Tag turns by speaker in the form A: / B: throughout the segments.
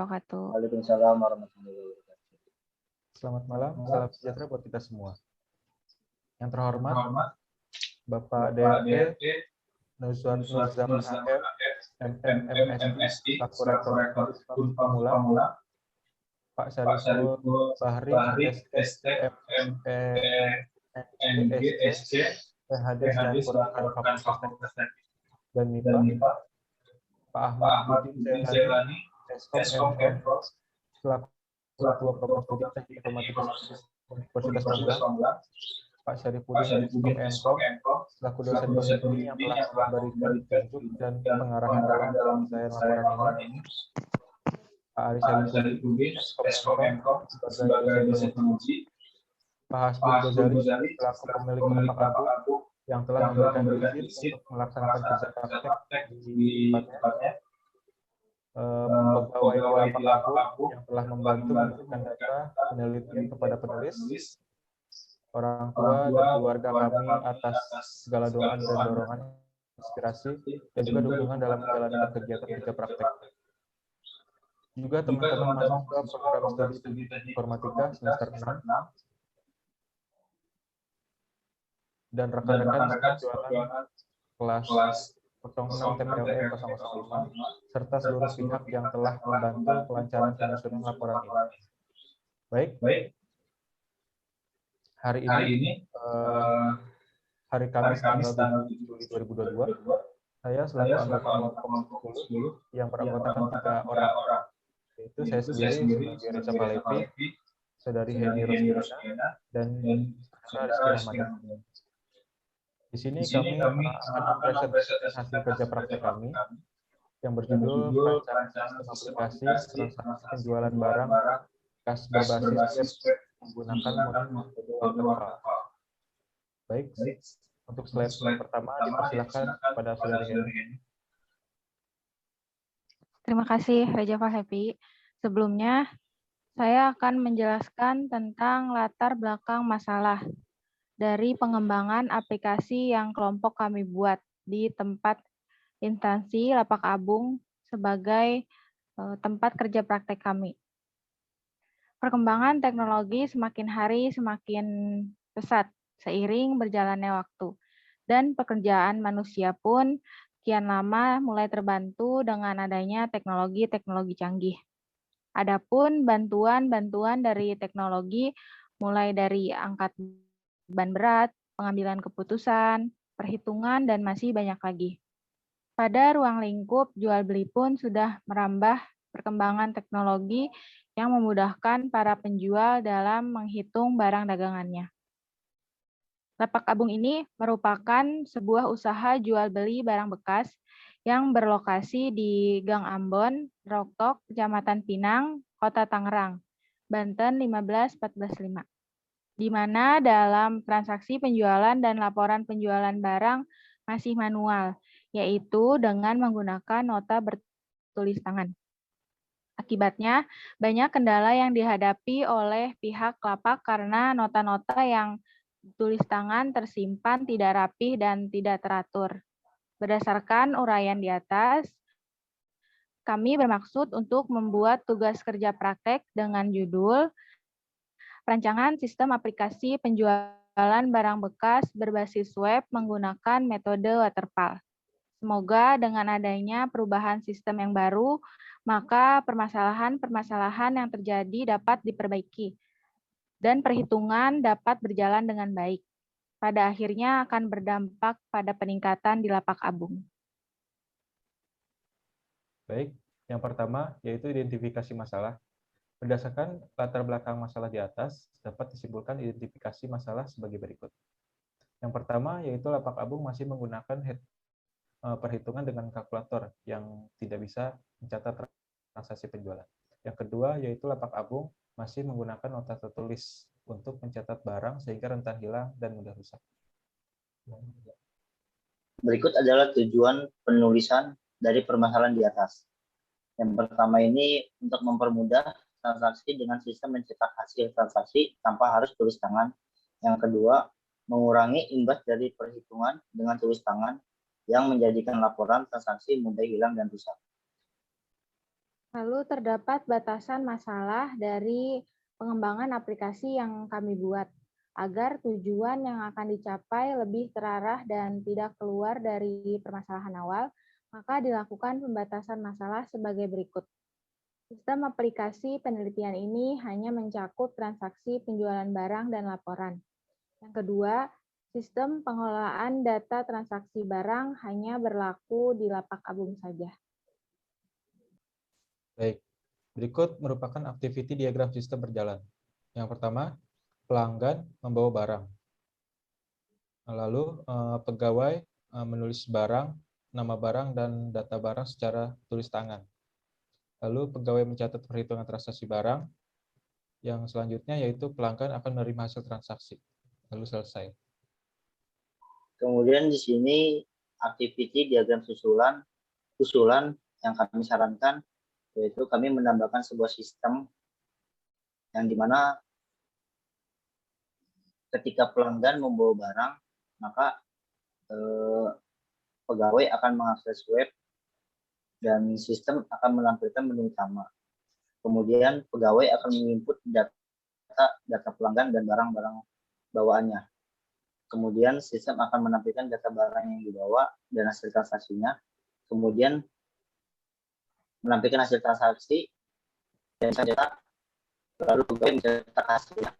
A: wabarakatuh.
B: Waalaikumsalam warahmatullahi wabarakatuh.
C: Selamat malam, salam sejahtera buat kita semua. Yang terhormat, Bapak DRT Nuzwan Nurzaman AM, MMSD, selaku Rektor Pemula, Pak Syariful Bahri, SC, PHD dan Kurniawan Fakultas dan MIPA, Pak Ahmad Budin Seilani, Eskom MF, selaku Ketua Program Studi Teknik Informatika Universitas Pamulang, Pak Syarifuddin Mkom, selaku dosen ini yang telah memberikan petunjuk dan pengarahan dalam penyelesaian laporan ini, Pak Aris Syarifuddin, Eskom Mkom, sebagai dosen penguji, Pak Hasbul Ghazali, selaku pemilik lapak abu yang telah memberikan izin untuk melaksanakan kerja praktek di tempatnya, pegawai lapak abu yang telah membantu memberikan data penelitian kepada penulis, orang tua dan keluarga kami atas segala doa dan dorongan inspirasi dan juga dukungan dalam menjalankan kegiatan kerja praktek. Juga teman-teman mahasiswa program studi informatika semester 6 dan rekan-rekan perjuangan kelas 06 TPLE 005 serta seluruh pihak yang telah membantu kelancaran penyusunan laporan ini. Baik. Hari ini, hari Kamis tanggal 7 Juli 2022, saya selaku anggota kelompok 10 yang beranggotakan 3 orang, yaitu saya sendiri sebagai Reza Palevi, Saudari Heni Rosdina, dan Saudara Rizky Rahmadhan. Di sini kami akan mempresentasikan hasil kerja praktek kami yang berjudul Perancangan Sistem Aplikasi Transaksi Penjualan Barang Kas Berbasis Web menggunakan metode waterfall. Baik, untuk slide pertama dipersilakan kepada Saudari Heni.
A: Terima kasih Reja Fahmi. Sebelumnya, saya akan menjelaskan tentang latar belakang masalah dari pengembangan aplikasi yang kelompok kami buat di tempat instansi Lapak Abung sebagai tempat kerja praktek kami. Perkembangan teknologi semakin hari semakin pesat seiring berjalannya waktu, dan pekerjaan manusia pun kian lama mulai terbantu dengan adanya teknologi-teknologi canggih. Adapun bantuan-bantuan dari teknologi mulai dari angkat beban berat, pengambilan keputusan, perhitungan, dan masih banyak lagi. Pada ruang lingkup jual beli pun sudah merambah perkembangan teknologi yang memudahkan para penjual dalam menghitung barang dagangannya. Lapak Abung ini merupakan sebuah usaha jual beli barang bekas yang berlokasi di Gang Ambon, Roktok, Kecamatan Pinang, Kota Tangerang, Banten 15145. Di mana dalam transaksi penjualan dan laporan penjualan barang masih manual, yaitu dengan menggunakan nota bertulis tangan. Akibatnya, banyak kendala yang dihadapi oleh pihak lapak karena nota-nota yang tulis tangan tersimpan tidak rapih dan tidak teratur. Berdasarkan uraian di atas, kami bermaksud untuk membuat tugas kerja praktek dengan judul Perancangan Sistem Aplikasi Penjualan Barang Bekas Berbasis Web Menggunakan Metode Waterfall. Semoga dengan adanya perubahan sistem yang baru, maka permasalahan-permasalahan yang terjadi dapat diperbaiki dan perhitungan dapat berjalan dengan baik. Pada akhirnya akan berdampak pada peningkatan di Lapak Abung.
C: Baik, yang pertama yaitu identifikasi masalah. Berdasarkan latar belakang masalah di atas, dapat disimpulkan identifikasi masalah sebagai berikut. Yang pertama yaitu Lapak Abung masih menggunakan perhitungan dengan kalkulator yang tidak bisa mencatat transaksi penjualan. Yang kedua yaitu Lapak Abung masih menggunakan nota tertulis untuk mencatat barang sehingga rentan hilang dan mudah rusak.
B: Berikut adalah tujuan penulisan dari permasalahan di atas. Yang pertama ini untuk mempermudah transaksi dengan sistem mencetak hasil transaksi tanpa harus tulis tangan. Yang kedua, mengurangi imbas dari perhitungan dengan tulis tangan yang menjadikan laporan transaksi mudah hilang dan rusak.
A: Lalu terdapat batasan masalah dari pengembangan aplikasi yang kami buat, agar tujuan yang akan dicapai lebih terarah dan tidak keluar dari permasalahan awal, maka dilakukan pembatasan masalah sebagai berikut. Sistem aplikasi penelitian ini hanya mencakup transaksi penjualan barang dan laporan. Yang kedua, sistem pengelolaan data transaksi barang hanya berlaku di lapak Abum saja.
C: Baik, berikut merupakan activity diagram sistem berjalan. Yang pertama, pelanggan membawa barang. Lalu pegawai menulis barang, nama barang, dan data barang secara tulis tangan. Lalu pegawai mencatat perhitungan transaksi barang. Yang selanjutnya yaitu pelanggan akan menerima hasil transaksi. Lalu selesai.
B: Kemudian di sini activity diagram usulan yang kami sarankan, yaitu kami menambahkan sebuah sistem yang dimana ketika pelanggan membawa barang, maka pegawai akan mengakses web dan sistem akan menampilkan menu utama. Kemudian pegawai akan menginput data pelanggan dan barang-barang bawaannya. Kemudian sistem akan menampilkan data barang yang dibawa dan hasil transaksinya. Kemudian menampilkan hasil transaksi dan cetak, lalu pegawai mencetak hasilnya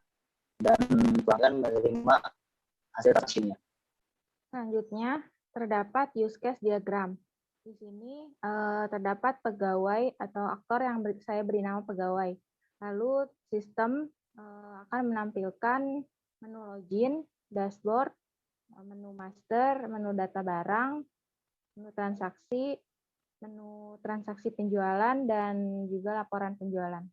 B: dan pelanggan menerima hasil transaksinya.
A: Selanjutnya, terdapat use case diagram. Di sini terdapat pegawai atau aktor yang saya beri nama pegawai. Lalu sistem akan menampilkan menu login, dashboard, menu master, menu data barang, menu transaksi penjualan, dan juga laporan penjualan.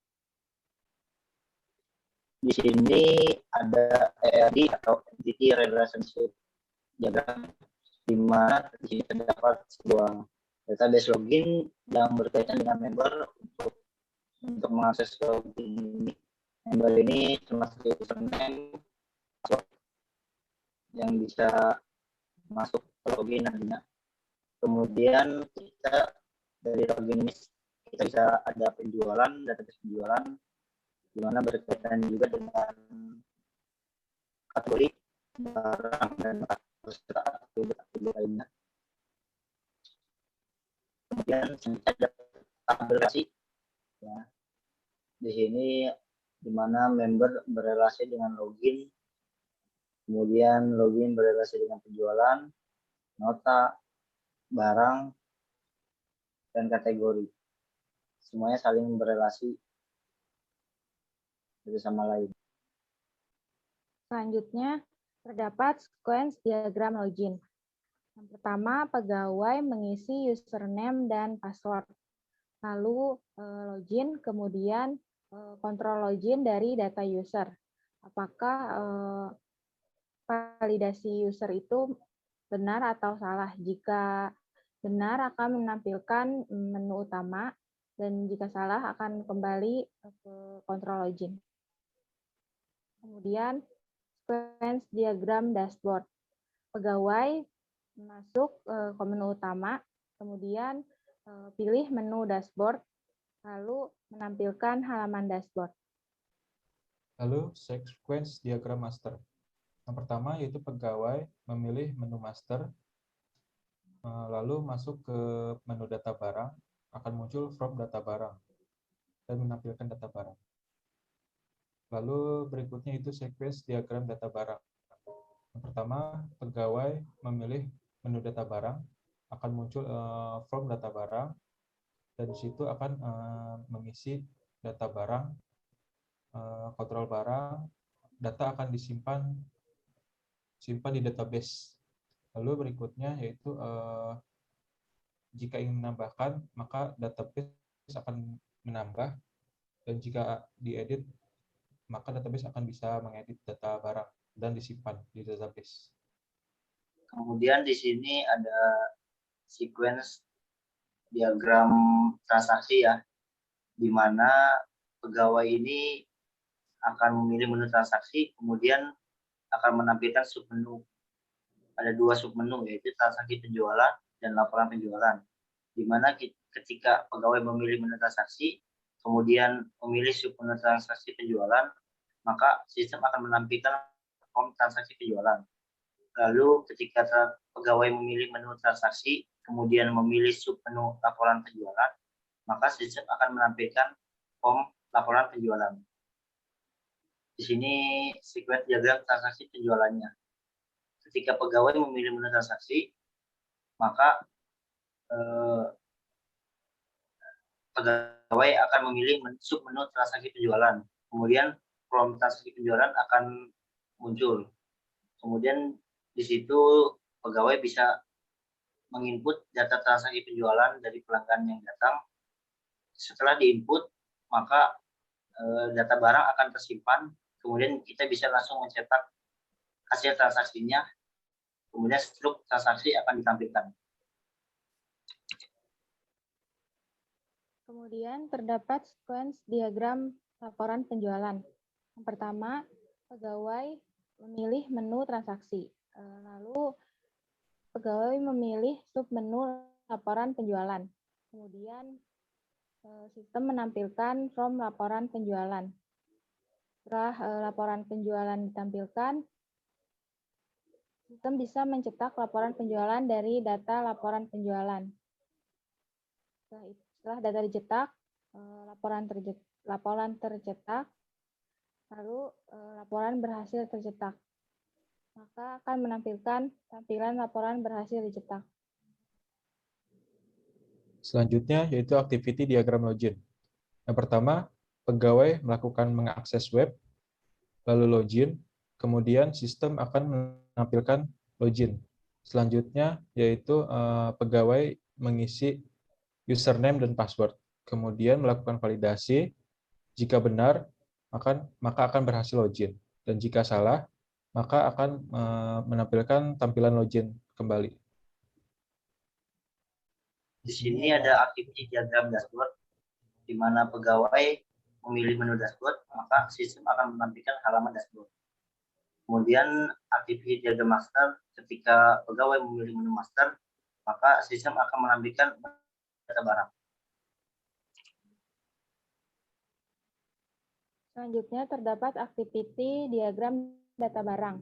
B: Di sini ada ERD atau Entity Relationship Diagram, di mana di sini terdapat sebuah database login yang berkaitan dengan member untuk mengakses login ini. Member ini termasuk username, password yang bisa masuk ke login nantinya. Kemudian kita dari login ini kita bisa ada penjualan, database penjualan, di mana berkaitan juga dengan kategori barang dan atribut lainnya. Kemudian ada tabel relasi. Ya. Di sini di mana member berelasi dengan login, kemudian login berelasi dengan penjualan, nota, barang, dan kategori. Semuanya saling berelasi satu sama lain.
A: Selanjutnya, terdapat sequence diagram login. Yang pertama, pegawai mengisi username dan password. Lalu login, kemudian kontrol login dari data user. Apakah validasi user itu benar atau salah? Jika benar akan menampilkan menu utama, dan jika salah akan kembali ke kontrol login. Kemudian sequence diagram dashboard. Pegawai masuk ke menu utama, kemudian pilih menu dashboard, lalu menampilkan halaman dashboard.
C: Lalu sequence diagram master. Yang pertama yaitu pegawai memilih menu master, lalu masuk ke menu data barang, akan muncul from data barang, dan menampilkan data barang. Lalu berikutnya itu sequence diagram data barang. Yang pertama, pegawai memilih menu data barang, akan muncul from data barang, dan di situ akan mengisi data barang, kontrol barang, data akan disimpan di database. Lalu berikutnya yaitu jika ingin menambahkan, maka database akan menambah, dan jika diedit, maka database akan bisa mengedit data barang dan disimpan di database.
B: Kemudian di sini ada sequence diagram transaksi ya, di mana pegawai ini akan memilih menu transaksi, kemudian akan menampilkan submenu. Ada 2 submenu, yaitu transaksi penjualan dan laporan penjualan. Di mana ketika pegawai memilih menu transaksi, kemudian memilih submenu transaksi penjualan, maka sistem akan menampilkan form transaksi penjualan. Lalu ketika pegawai memilih menu transaksi, kemudian memilih submenu laporan penjualan, maka sistem akan menampilkan form laporan penjualan. Di sini sequence diagram transaksi penjualannya. Ketika pegawai memilih menu transaksi, maka pegawai akan memilih submenu transaksi penjualan. Kemudian form transaksi penjualan akan muncul. Kemudian di situ pegawai bisa menginput data transaksi penjualan dari pelanggan yang datang. Setelah diinput, maka data barang akan tersimpan. Kemudian kita bisa langsung mencetak hasil transaksinya. Kemudian struktur transaksi akan ditampilkan.
A: Kemudian terdapat sequence diagram laporan penjualan. Yang pertama, pegawai memilih menu transaksi. Lalu pegawai memilih submenu laporan penjualan. Kemudian sistem menampilkan form laporan penjualan. Setelah laporan penjualan ditampilkan, sistem bisa mencetak laporan penjualan dari data laporan penjualan. Setelah data dicetak, laporan tercetak, lalu laporan berhasil tercetak. Maka akan menampilkan tampilan laporan berhasil dicetak.
C: Selanjutnya yaitu activity diagram login. Yang pertama, pegawai melakukan mengakses web, lalu login, kemudian sistem akan menampilkan login. Selanjutnya yaitu pegawai mengisi username dan password, kemudian melakukan validasi. Jika benar, maka akan berhasil login, dan jika salah, maka akan menampilkan tampilan login kembali.
B: Di sini ada activity diagram dashboard, di mana pegawai memilih menu dashboard, maka sistem akan menampilkan halaman dashboard. Kemudian activity diagram master, ketika pegawai memilih menu master, maka sistem akan menampilkan data barang.
A: Selanjutnya terdapat activity diagram data barang.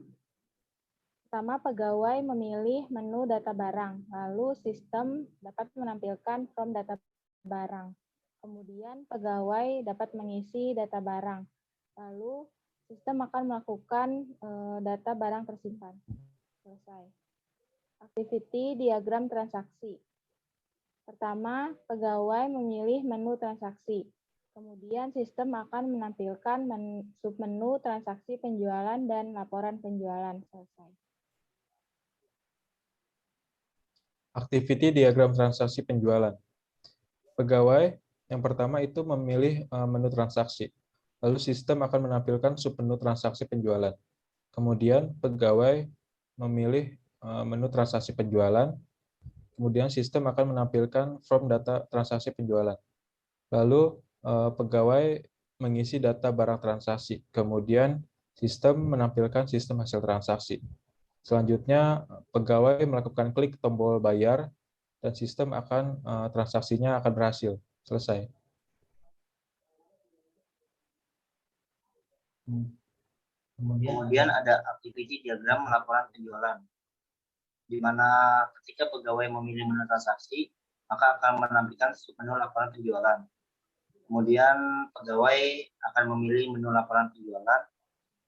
A: Pertama, pegawai memilih menu data barang, lalu sistem dapat menampilkan form data barang. Kemudian pegawai dapat mengisi data barang, lalu sistem akan melakukan data barang tersimpan. Selesai. Activity diagram transaksi. Pertama, pegawai memilih menu transaksi. Kemudian sistem akan menampilkan submenu transaksi penjualan dan laporan penjualan. Selesai.
C: Activity diagram transaksi penjualan. Pegawai yang pertama itu memilih menu transaksi. Lalu sistem akan menampilkan submenu transaksi penjualan. Kemudian pegawai memilih menu transaksi penjualan. Kemudian sistem akan menampilkan form data transaksi penjualan. Lalu pegawai mengisi data barang transaksi. Kemudian sistem menampilkan sistem hasil transaksi. Selanjutnya pegawai melakukan klik tombol bayar dan sistem akan transaksinya akan berhasil. Selesai.
B: Kemudian ada activity diagram laporan penjualan, di mana ketika pegawai memilih menu transaksi, maka akan menampilkan submenu laporan penjualan. Kemudian pegawai akan memilih menu laporan penjualan,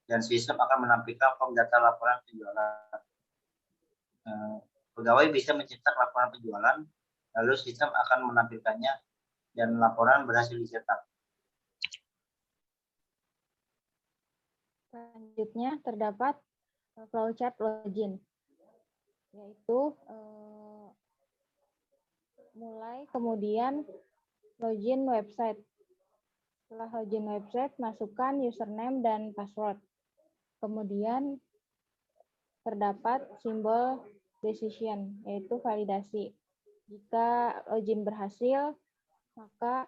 B: dan sistem akan menampilkan form data laporan penjualan. Pegawai bisa mencetak laporan penjualan, lalu sistem akan menampilkannya, dan laporan berhasil dicetak.
A: Selanjutnya terdapat flowchart login, yaitu mulai kemudian login website. Setelah login website, masukkan username dan password. Kemudian terdapat simbol decision, yaitu validasi. Jika login berhasil, maka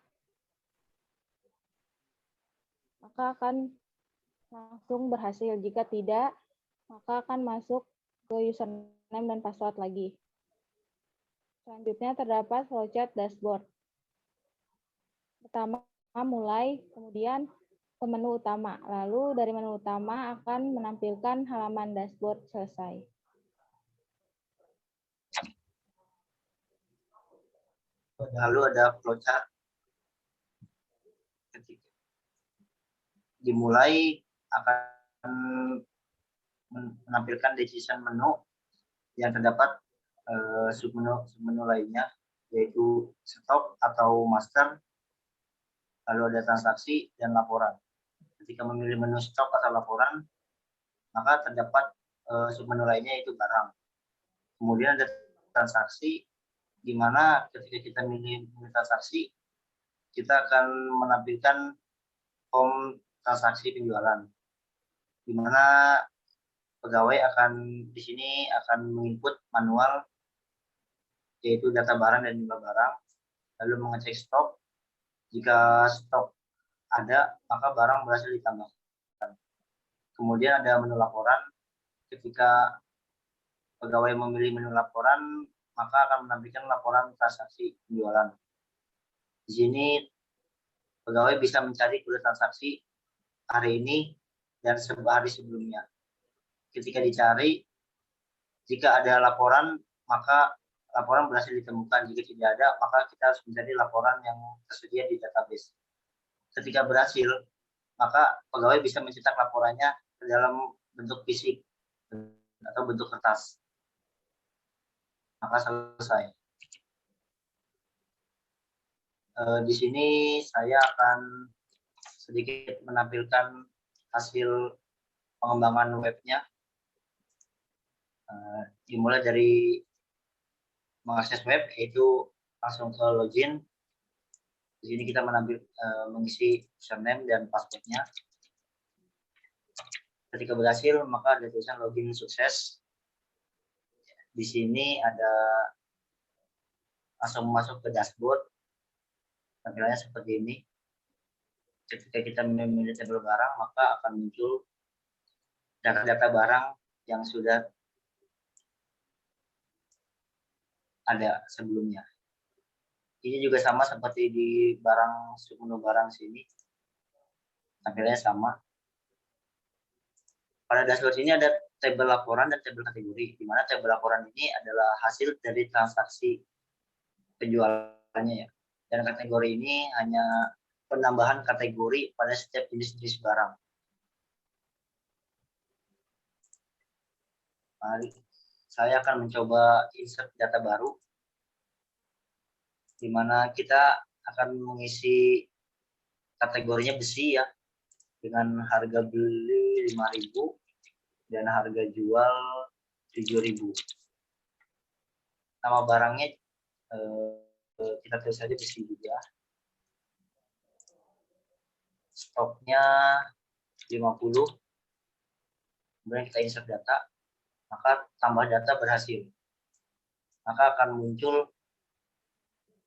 A: akan langsung berhasil. Jika tidak, maka akan masuk ke username dan password lagi. Selanjutnya terdapat flowchart dashboard. Pertama mulai, kemudian ke menu utama. Lalu dari menu utama akan menampilkan halaman dashboard selesai.
B: Lalu ada flowchart. Dimulai akan menampilkan decision menu yang terdapat submenu lainnya, yaitu stok atau master, lalu ada transaksi dan laporan. Ketika memilih menu stok atau laporan, maka terdapat submenu lainnya yaitu barang. Kemudian ada transaksi, di mana ketika kita memilih transaksi, kita akan menampilkan form transaksi penjualan, di mana pegawai akan di sini akan menginput manual, yaitu data barang dan jumlah barang, lalu mengecek stok. Jika stok ada, maka barang berhasil ditambahkan. Kemudian ada menu laporan. Ketika pegawai memilih menu laporan, maka akan menampilkan laporan transaksi penjualan. Di sini pegawai bisa mencari kode transaksi hari ini dan hari sebelumnya. Ketika dicari, jika ada laporan, maka laporan berhasil ditemukan. Jika tidak ada, maka kita harus mencari laporan yang tersedia di database. Ketika berhasil, maka pegawai bisa mencetak laporannya ke dalam bentuk fisik atau bentuk kertas. Maka selesai. Di sini saya akan sedikit menampilkan hasil pengembangan webnya. Dimulai dari mengakses web, yaitu langsung ke login. Di sini kita mengisi username dan passwordnya. Ketika berhasil, maka ada tulisan login sukses. Di sini ada langsung masuk ke dashboard. Tampilannya seperti ini. Ketika kita memilih tabel barang, maka akan muncul data-data barang yang sudah ada sebelumnya. Ini juga sama seperti di barang submenu barang sini. Tampilannya sama. Pada dashboard ini ada tabel laporan dan tabel kategori, di mana tabel laporan ini adalah hasil dari transaksi penjualannya ya. Dan kategori ini hanya penambahan kategori pada setiap jenis-jenis barang. Mari saya akan mencoba insert data baru, di mana kita akan mengisi kategorinya besi ya, dengan harga beli 5.000 dan harga jual 7.000. Nama barangnya kita tulis saja besi juga. Stoknya 50. Kemudian kita insert data, maka tambah data berhasil. Maka akan muncul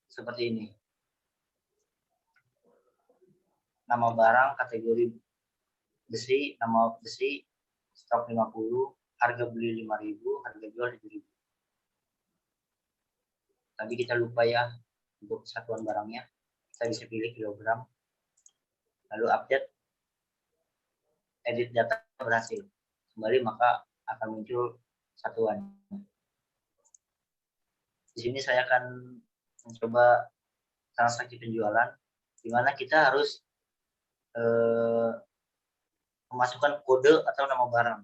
B: seperti ini. Nama barang, kategori besi, nama besi, stok 50, harga beli 5.000, harga jual 7.000. Tadi kita lupa ya untuk satuan barangnya. Kita bisa pilih kilogram. Lalu update, edit data berhasil. Kembali maka akan muncul satuan. Di sini saya akan mencoba transaksi penjualan, di mana kita harus memasukkan kode atau nama barang.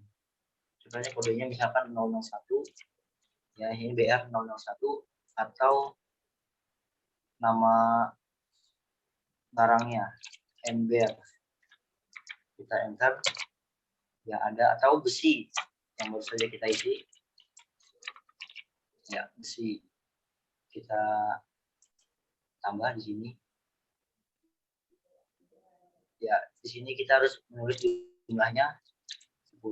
B: Contohnya kodenya misalkan 001, ya ini BR 001, atau nama barangnya MBR. Kita enter, ya ada, atau besi yang baru saja kita isi. Ya, besi. Kita tambah di sini. Ya, di sini kita harus menulis jumlahnya 10.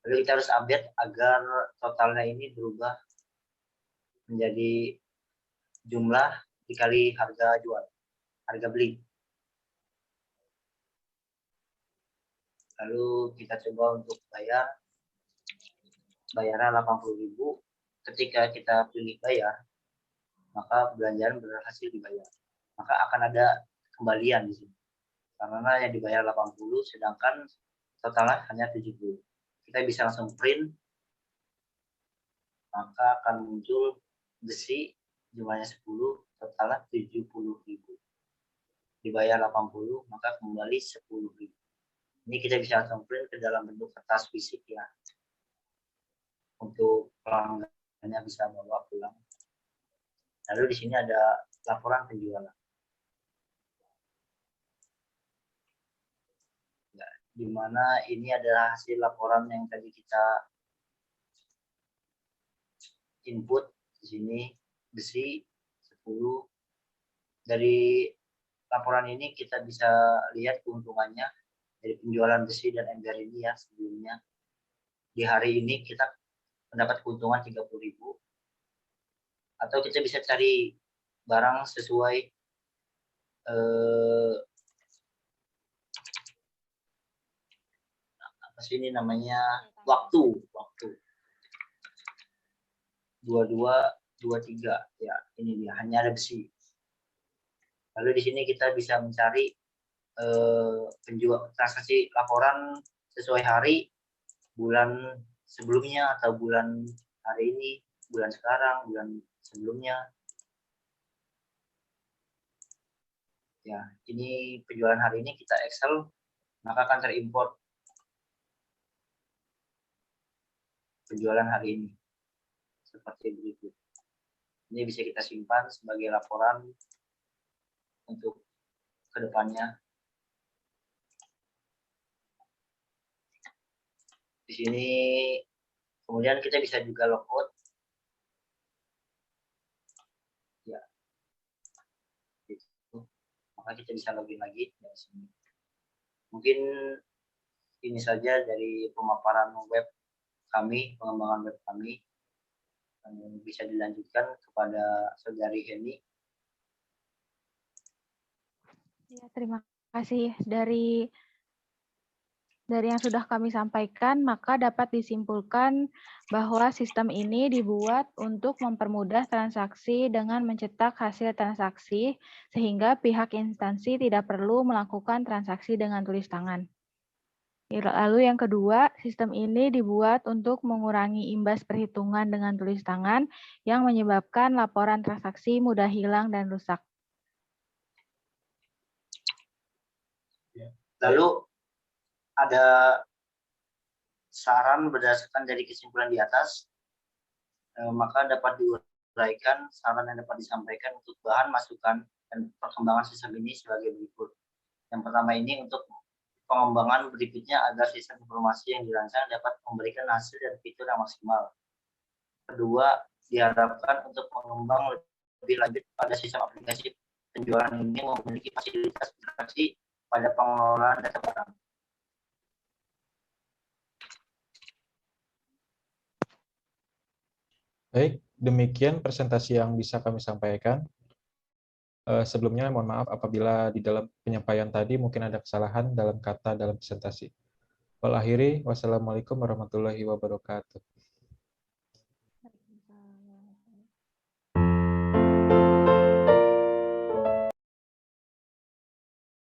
B: Lalu kita harus update agar totalnya ini berubah menjadi jumlah dikali harga jual, harga beli. Lalu kita coba untuk bayar. Bayarnya 80.000. Ketika kita pilih bayar, maka belanjaan berhasil dibayar. maka akan ada kembalian di sini. Karena yang dibayar 80, sedangkan totalnya hanya 70. Kita bisa langsung print, maka akan muncul besi jumlahnya 10, totalnya 70.000. Dibayar 80, maka kembali 10.000. Ini kita bisa langsung print ke dalam bentuk kertas fisik ya. Untuk pelanggannya bisa bawa pulang. Lalu di sini ada laporan penjualan. Ya, di mana ini adalah hasil laporan yang tadi kita input di sini besi 10. Dari laporan ini kita bisa lihat keuntungannya dari penjualan besi dan ember ini ya sebelumnya. Di hari ini kita mendapat keuntungan 30.000. Atau kita bisa cari barang sesuai apa sih ini namanya waktu 2223 ya, ini dia hanya ada besi. Lalu di sini kita bisa mencari penjual transaksi laporan sesuai hari, bulan sebelumnya atau bulan hari ini, bulan sekarang, bulan sebelumnya. Ya, ini penjualan hari ini kita Excel, maka akan terimport penjualan hari ini seperti berikut. Ini bisa kita simpan sebagai laporan untuk kedepannya. Di sini kemudian kita bisa juga logout. Ya, gitu. Maka kita bisa login lagi dari sini. Mungkin ini saja dari pemaparan web kami, pengembangan web kami. Bisa dilanjutkan kepada Saudari Heni.
A: Ya, terima kasih. Dari yang sudah kami sampaikan, maka dapat disimpulkan bahwa sistem ini dibuat untuk mempermudah transaksi dengan mencetak hasil transaksi, sehingga pihak instansi tidak perlu melakukan transaksi dengan tulis tangan. Lalu yang kedua, sistem ini dibuat untuk mengurangi imbas perhitungan dengan tulis tangan yang menyebabkan laporan transaksi mudah hilang dan rusak.
B: Lalu ada saran berdasarkan dari kesimpulan di atas, maka dapat diuraikan saran yang dapat disampaikan untuk bahan masukan dan perkembangan sistem ini sebagai berikut. Yang pertama ini untuk pengembangan berikutnya agar sistem informasi yang dirancang dapat memberikan hasil dan fitur yang maksimal. Kedua, diharapkan untuk mengembang lebih lanjut pada sistem aplikasi penjualan ini memiliki fasilitas interaksi pada pengelolaan data barang.
C: Baik, demikian presentasi yang bisa kami sampaikan. Sebelumnya mohon maaf apabila di dalam penyampaian tadi mungkin ada kesalahan dalam kata dalam presentasi. Wassalamualaikum warahmatullahi wabarakatuh.